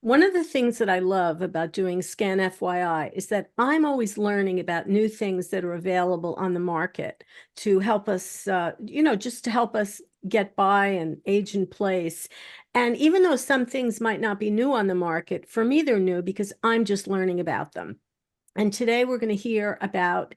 One of the things that I love about doing Scan FYI is that I'm always learning about new things that are available on the market to help us, just to help us get by and age in place. And even though some things might not be new on the market, for me, they're new because I'm just learning about them. And today we're going to hear about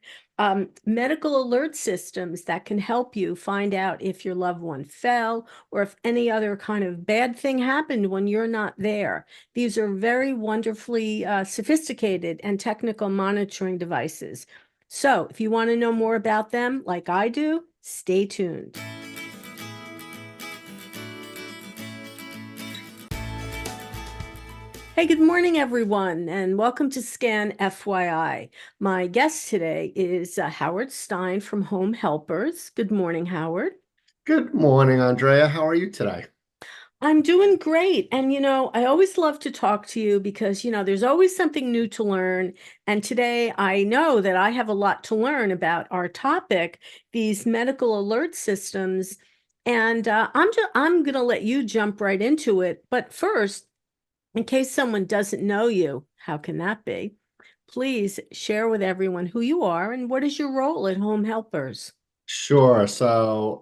medical alert systems that can help you find out if your loved one fell or if any other kind of bad thing happened when you're not there. These are very wonderfully sophisticated and technical monitoring devices. So if you want to know more about them, like I do, stay tuned. Hey, good morning, everyone, and welcome to Scan FYI. My guest today is Howard Stein from Home Helpers. Good morning, Howard. Good morning, Andrea. How are you today? I'm doing great. And, I always love to talk to you because, there's always something new to learn. And today I know that I have a lot to learn about our topic, these medical alert systems. And I'm going to let you jump right into it. But first, in case someone doesn't know you, how can that be? Please share with everyone who you are and what is your role at Home Helpers. Sure.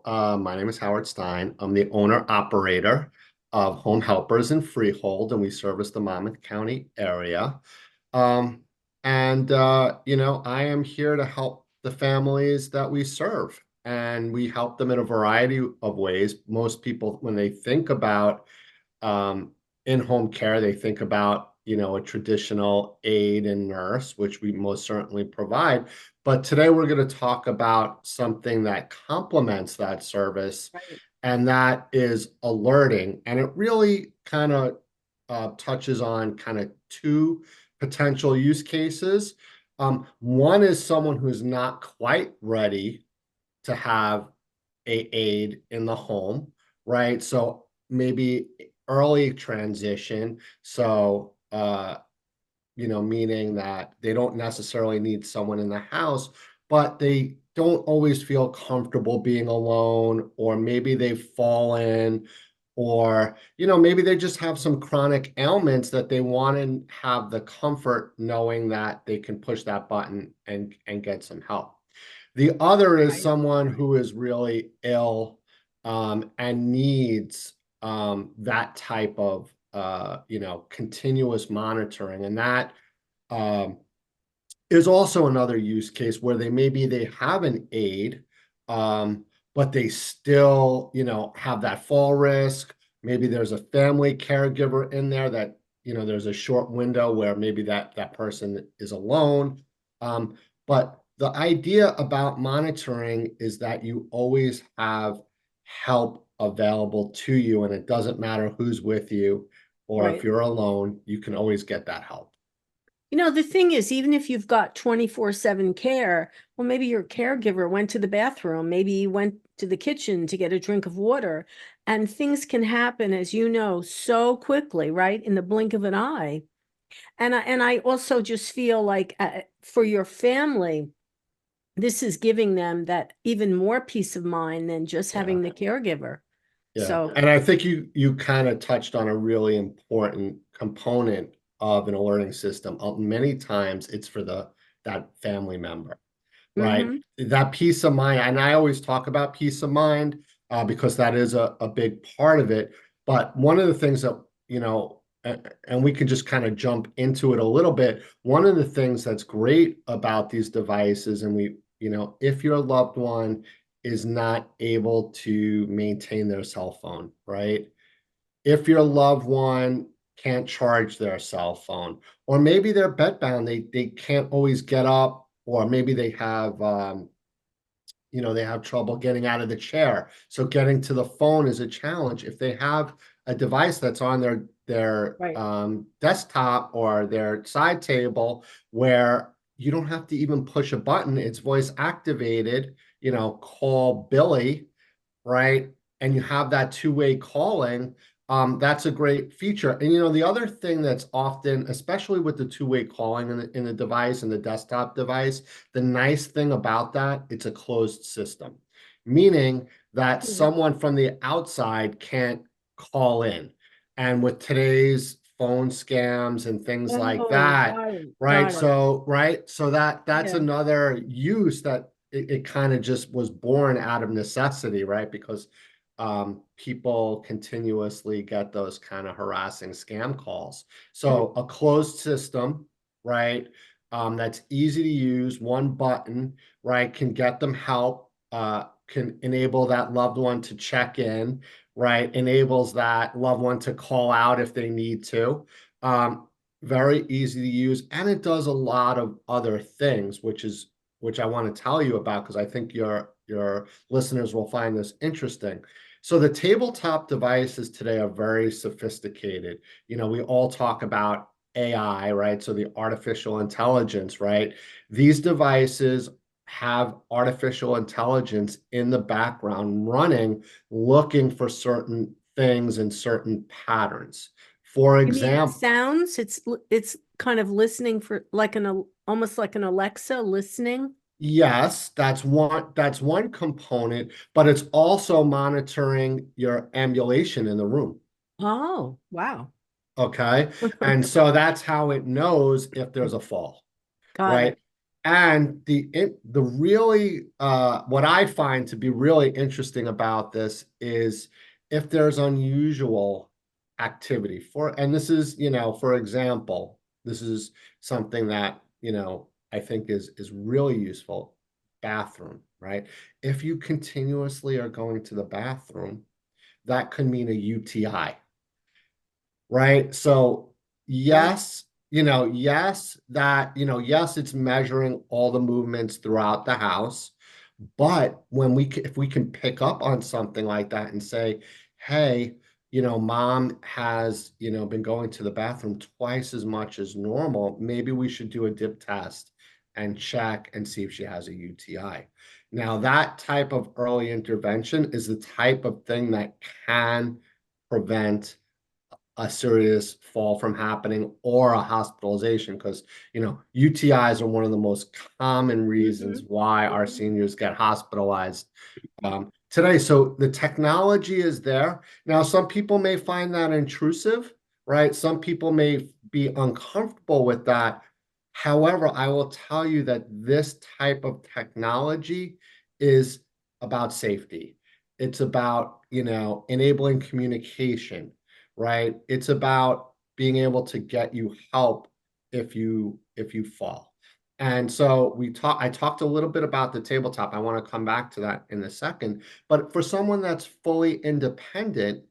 My name is Howard Stein. I'm the owner operator of Home Helpers in Freehold, and we service the Monmouth County area. Um, I am here to help the families that we serve, and we help them in a variety of ways. Most people, when they think about um, in-home care, they think about, a traditional aide and nurse, which we most certainly provide. But today we're going to talk about something that complements that service, Right. and that is alerting. And it really kind of touches on kind of two potential use cases. One is someone who's not quite ready to have a aide in the home, right? So maybe early transition. Meaning that they don't necessarily need someone in the house, but they don't always feel comfortable being alone, or maybe they've fallen, or, maybe they just have some chronic ailments that they want to have the comfort knowing that they can push that button and get some help. The other is Right. someone who is really ill and needs that type of continuous monitoring, and that um, is also another use case where they have an aid, but they still have that fall risk. Maybe there's a family caregiver in there that there's a short window where maybe that person is alone. But the idea about monitoring is that you always have help available to you, and it doesn't matter who's with you, or if Right. you're alone, you can always get that help. The thing is, even if you've got 24/7 care, well, maybe your caregiver went to the bathroom, maybe he went to the kitchen to get a drink of water, and things can happen, as you know, so quickly, right? In the blink of an eye. And I also just feel like for your family, this is giving them that even more peace of mind than just Yeah. having the caregiver. Yeah, So, and I think you kind of touched on a really important component of an alerting system. Many times it's for that family member, right? mm-hmm, That peace of mind, and I always talk about peace of mind because that is a big part of it. But one of the things that, and we can just kind of jump into it a little bit. One of the things that's great about these devices, and if your loved one is not able to maintain their cell phone, right? If your loved one can't charge their cell phone, or maybe they're bedbound, they can't always get up, or maybe they have trouble getting out of the chair. So getting to the phone is a challenge. If they have a device that's on their right. desktop or their side table where you don't have to even push a button, it's voice activated, call Billy, right? And you have that two-way calling. That's a great feature. And the other thing that's often, especially with the two-way calling in the device and the desktop device, the nice thing about that, it's a closed system, meaning that Yeah. someone from the outside can't call in. And with today's phone scams and things like Oh, that, got it, right? got it. So that's Yeah. another use that it kind of just was born out of necessity, right? Because people continuously get those kind of harassing scam calls. Mm. So a closed system, right? That's easy to use, one button, right? Can get them help, can enable that loved one to check in, right? Enables that loved one to call out if they need to. Um, Very easy to use, and it does a lot of other things, which I want to tell you about because I think your listeners will find this interesting. So the tabletop devices today are very sophisticated. We all talk about AI, right? So the artificial intelligence, right? These devices have artificial intelligence in the background running, looking for certain things and certain patterns. For You mean it example, sounds? It's kind of listening for like almost like an Alexa listening. yes, that's one component, but it's also monitoring your ambulation in the room. Oh, wow. Okay. And so that's how it knows if there's a fall. Got Right? it. And the really what I find to be really interesting about this is if there's unusual activity and this is, for example, this is something that, I think is really useful. Bathroom, right? If you continuously are going to the bathroom, that could mean a UTI, right? So Yeah. yes, yes, it's measuring all the movements throughout the house. But if we can pick up on something like that and say, hey, mom has, been going to the bathroom twice as much as normal, maybe we should do a dip test and check and see if she has a UTI. Now, that type of early intervention is the type of thing that can prevent a serious fall from happening or a hospitalization because UTIs are one of the most common reasons Hmm. why our Hmm. seniors get hospitalized today. So the technology is there. Now, some people may find that intrusive, right? Some people may be uncomfortable with that. However, I will tell you that this type of technology is about safety. It's about, enabling communication, right? It's about being able to get you help if you fall. And so I talked a little bit about the tabletop. I want to come back to that in a second. But for someone that's fully independent,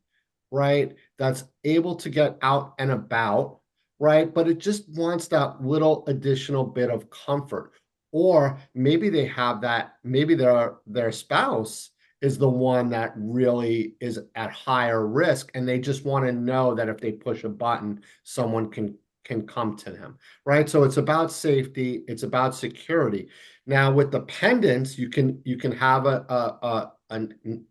right, that's able to get out and about, right, but it just wants that little additional bit of comfort. Or maybe they have that, maybe their spouse is the one that really is at higher risk, and they just want to know that if they push a button, someone can come to them, right? So it's about safety, it's about security. Now with the pendants, you can have a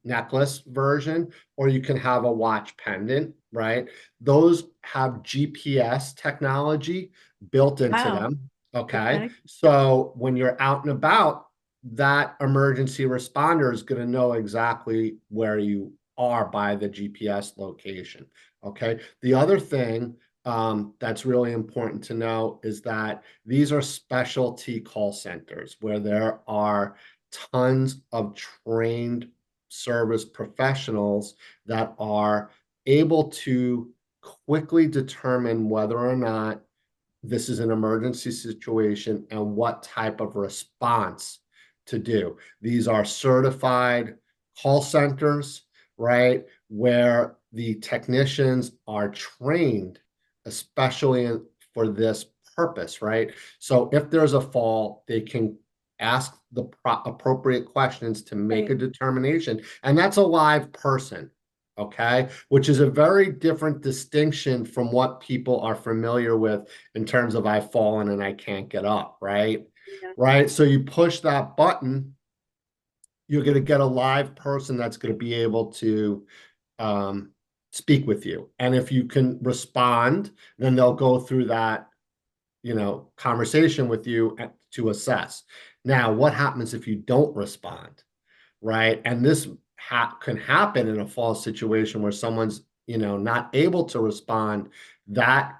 necklace version, or you can have a watch pendant, right? Those have GPS technology built into Wow. them. Okay. Okay. So when you're out and about, that emergency responder is going to know exactly where you are by the GPS location. Okay. The other thing that's really important to know is that these are specialty call centers where there are tons of trained service professionals that are able to quickly determine whether or not this is an emergency situation and what type of response to do. These are certified call centers, right, where the technicians are trained, especially for this purpose, right? So if there's a fall, they can ask the appropriate questions to make a Right. determination, and that's a live person. Okay, which is a very different distinction from what people are familiar with in terms of I've fallen and I can't get up, right? Yeah. Right. So you push that button, you're going to get a live person that's going to be able to um, speak with you. And if you can respond, then they'll go through that, conversation with you to assess. Now, what happens if you don't respond? Right? And this can happen in a false situation where someone's, not able to respond that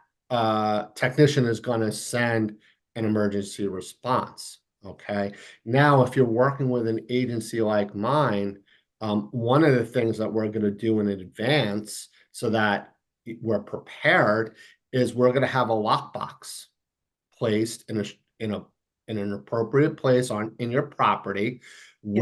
technician is going to send an emergency response. Okay. Now, if you're working with an agency like mine, one of the things that we're going to do in advance so that we're prepared is we're going to have a lockbox placed in an appropriate place on in your property Yeah.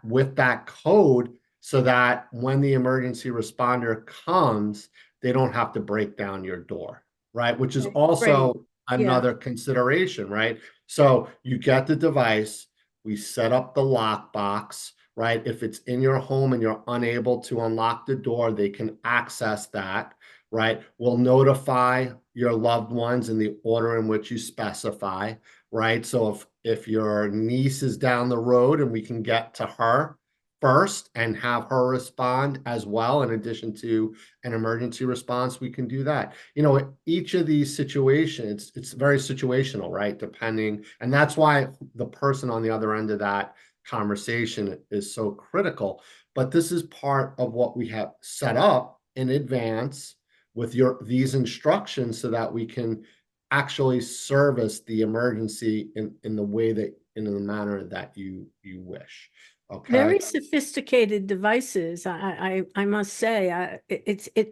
with that code so that when the emergency responder comes, they don't have to break down your door, right? Which is Okay, great. also Yeah. another consideration, right? So you get the device, we set up the lockbox, right? If it's in your home and you're unable to unlock the door, they can access that, right? We'll notify your loved ones in the order in which you specify, right? So if your niece is down the road and we can get to her first and have her respond as well, in addition to an emergency response, we can do that. You know, each of these situations, it's very situational, right? Depending, and that's why the person on the other end of that conversation is so critical. But this is part of what we have set up in advance with these instructions so that we can actually service the emergency in the way that in the manner that you wish. Okay. Very sophisticated devices. I must say,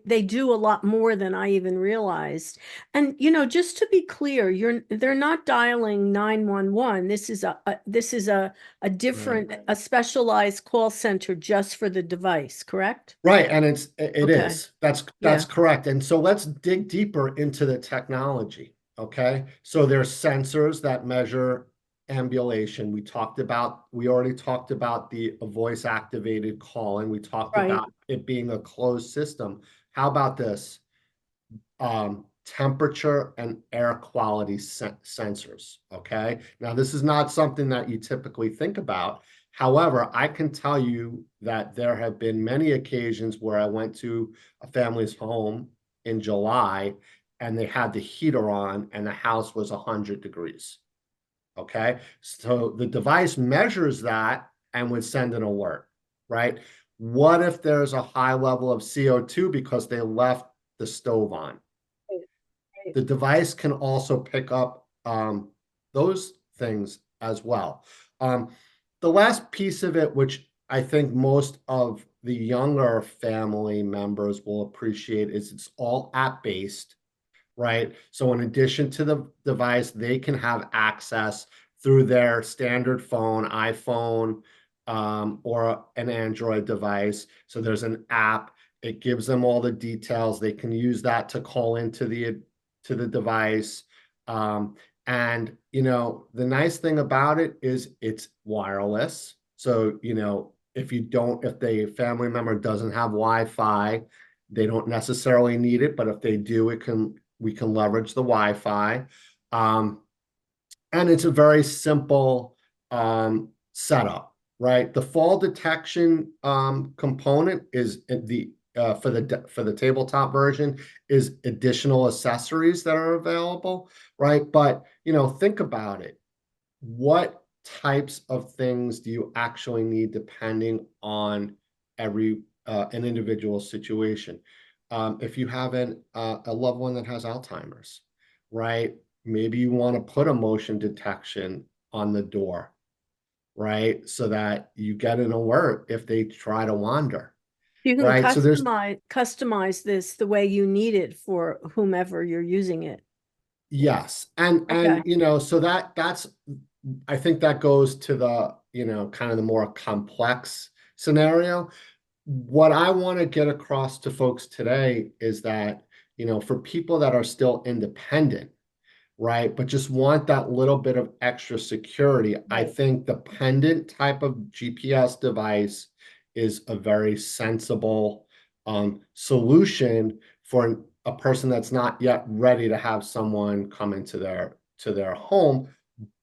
they do a lot more than I even realized. And just to be clear, they're not dialing 911. This is a Right. different, a specialized call center just for the device, correct? Right, and it Okay. is. That's Yeah. correct. And so let's dig deeper into the technology. Okay. So there's sensors that measure ambulation. We already talked about the voice activated calling. We talked Right. about it being a closed system. How about this? Temperature and air quality sensors. Okay. Now, this is not something that you typically think about. However, I can tell you that there have been many occasions where I went to a family's home in July and they had the heater on and the house was 100 degrees. Okay. So the device measures that and would send an alert, right? What if there's a high level of CO2 because they left the stove on? Right. The device can also pick up those things as well. Um, the last piece of it, which I think most of the younger family members will appreciate, is it's all app-based, right? So in addition to the device, they can have access through their standard phone, iPhone, or an Android device. So there's an app. It gives them all the details. They can use that to call into the device. And the nice thing about it is it's wireless. So, if the family member doesn't have Wi-Fi, they don't necessarily need it, but if they do, we can leverage the Wi-Fi. And it's a very simple setup, right? The fall detection component is for the tabletop version is additional accessories that are available, right? But think about it. What types of things do you actually need depending on an individual situation? If you have a loved one that has Alzheimer's, right? Maybe you want to put a motion detection on the door, right? So that you get an alert if they try to wander, You can right? So there's customize this the way you need it for whomever you're using it. yes, and Okay. so that's I think that goes to the kind of the more complex scenario. What I want to get across to folks today is that for people that are still independent, right? But just want that little bit of extra security. I Right. think the pendant type of GPS device is a very sensible solution for a person that's not yet ready to have someone come into their home,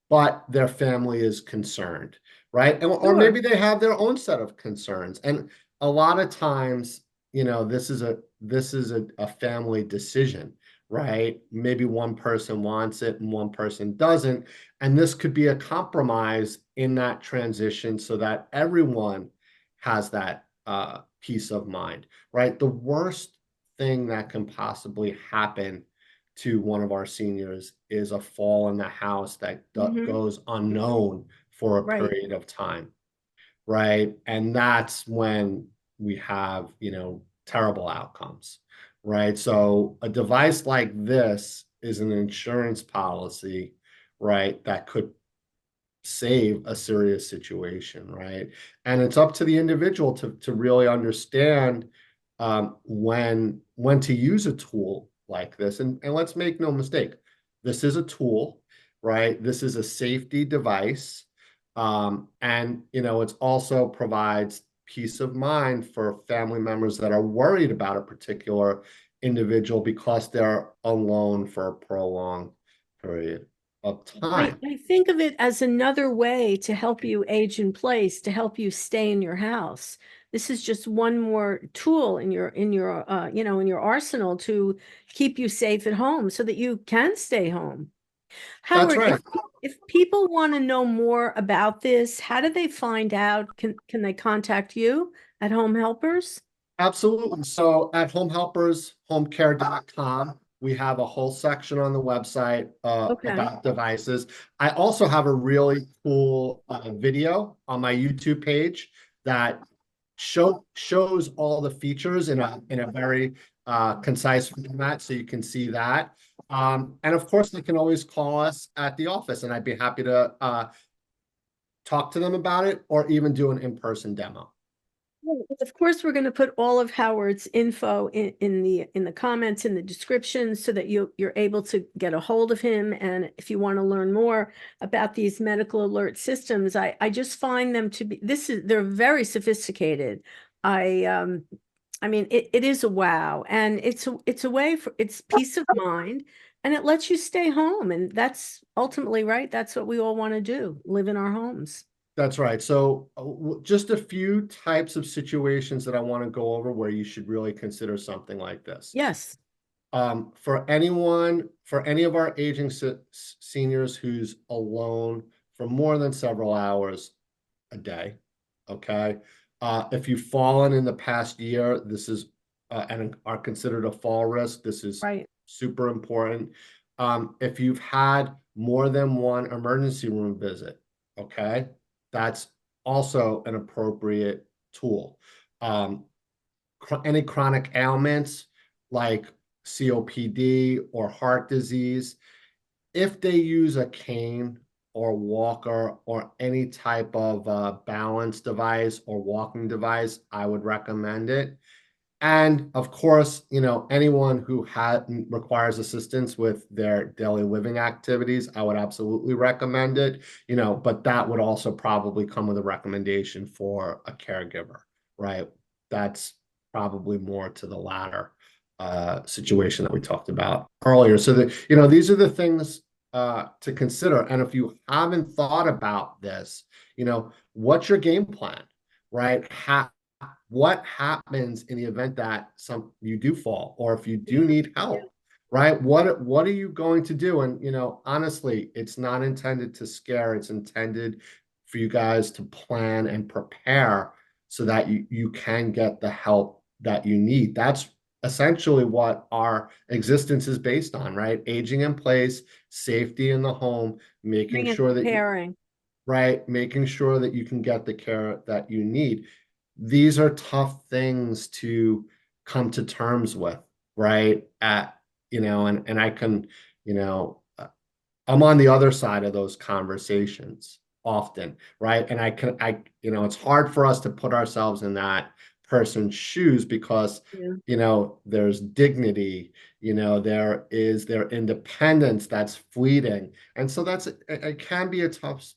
but their family is concerned, right? Or maybe Sure. they have their own set of concerns. And a lot of times, this is a family decision, right? Maybe one person wants it and one person doesn't. And this could be a compromise in that transition so that everyone has that peace of mind, right? The worst thing that can possibly happen to one of our seniors is a fall in the house that Mhm. goes unknown for a Right. period of time, right? And that's when we have, terrible outcomes, right? So a device like this is an insurance policy, right, that could save a serious situation, right? And it's up to the individual to really understand when to use a tool like this. And let's make no mistake, this is a tool, right? This is a safety device. And it's also provides peace of mind for family members that are worried about a particular individual because they're alone for a prolonged period of time. I think of it as another way to help you age in place, to help you stay in your house. This is just one more tool in your in your arsenal to keep you safe at home so that you can stay home. That's Howard, right. if people want to know more about this, how do they find out? Can they contact you at Home Helpers? Absolutely. So at homehelpershomecare.com, we have a whole section on the website Okay. about devices. I also have a really cool video on my YouTube page that shows all the features in a very concise format, so you can see that. And of course, they can always call us at the office, and I'd be happy to talk to them about it or even do an in-person demo. Well, of course, we're going to put all of Howard's info in the comments in the description so that you're able to get a hold of him. And if you want to learn more about these medical alert systems, I just find them to be they're very sophisticated. I I mean it is a wow, and it's a way for it's peace of mind, and it lets you stay home, and that's ultimately right. That's what we all want to do, live in our homes. That's right. So just a few types of situations that I want to go over where you should really consider something like this. Yes. For any of our aging seniors who's alone for more than several hours a day, okay? If you've fallen in the past year, this is and are considered a fall risk, this is Right. super important. If you've had more than one emergency room visit, okay, that's also an appropriate tool. Um, any chronic ailments like COPD or heart disease, if they use a cane or walker or any type of balance device or walking device, I would recommend it. And of course, anyone who requires assistance with their daily living activities, I would absolutely recommend it, but that would also probably come with a recommendation for a caregiver, right? That's probably more to the latter situation that we talked about earlier. So that, these are the things to consider. And if you haven't thought about this, what's your game plan, right? What happens in the event that you do fall, or if you do Yeah. need help, right? What are you going to do? And honestly, it's not intended to scare, it's intended for you guys to plan and prepare so that you can get the help that you need. That's essentially what our existence is based on, right? Aging in place, safety in the home, making Caring and sure that preparing. right, making sure that you can get the care that you need. These are tough things to come to terms with, right? And I can, you know, I'm on the other side of those conversations often, right? And it's hard for us to put ourselves in that person's shoes because, Yeah. there's dignity, there is their independence that's fleeting. And so it can be a tough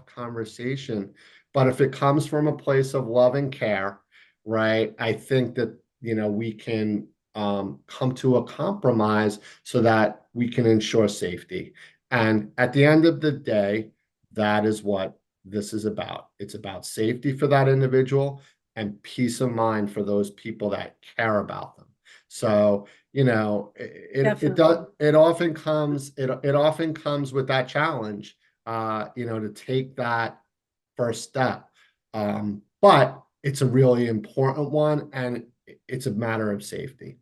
conversation. But if it comes from a place of love and care, right, I think that, we can come to a compromise so that we can ensure safety. And at the end of the day, that is what this is about. It's about safety for that individual and peace of mind for those people that care about them. So, Definitely. it often comes with that challenge, to take that first step. But it's a really important one, and it's a matter of safety.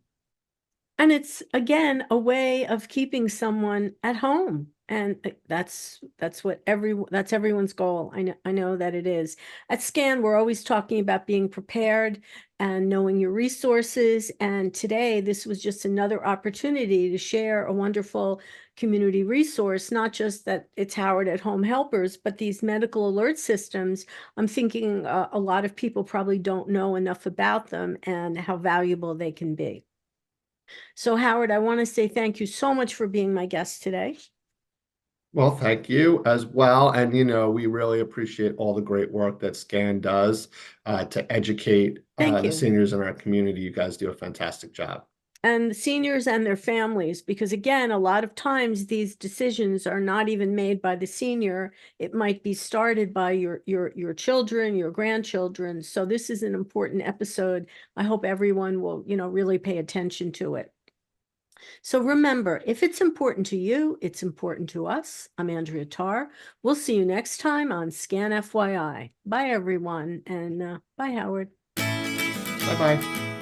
And it's again a way of keeping someone at home. And that's what that's everyone's goal. I know that it is. At SCAN, we're always talking about being prepared and knowing your resources. And today, this was just another opportunity to share a wonderful community resource, not just that it's Howard at Home Helpers, but these medical alert systems. I'm thinking a lot of people probably don't know enough about them and how valuable they can be. So Howard, I want to say thank you so much for being my guest today. Well, thank you as well. And, we really appreciate all the great work that SCAN does to educate Thank the you. seniors in our community. You guys do a fantastic job. And the seniors and their families, because again, a lot of times these decisions are not even made by the senior. It might be started by your children, your grandchildren. So this is an important episode. I hope everyone will, really pay attention to it. So remember, if it's important to you, it's important to us. I'm Andrea Tarr. We'll see you next time on Scan FYI. Bye, everyone, and bye, Howard. Bye-bye.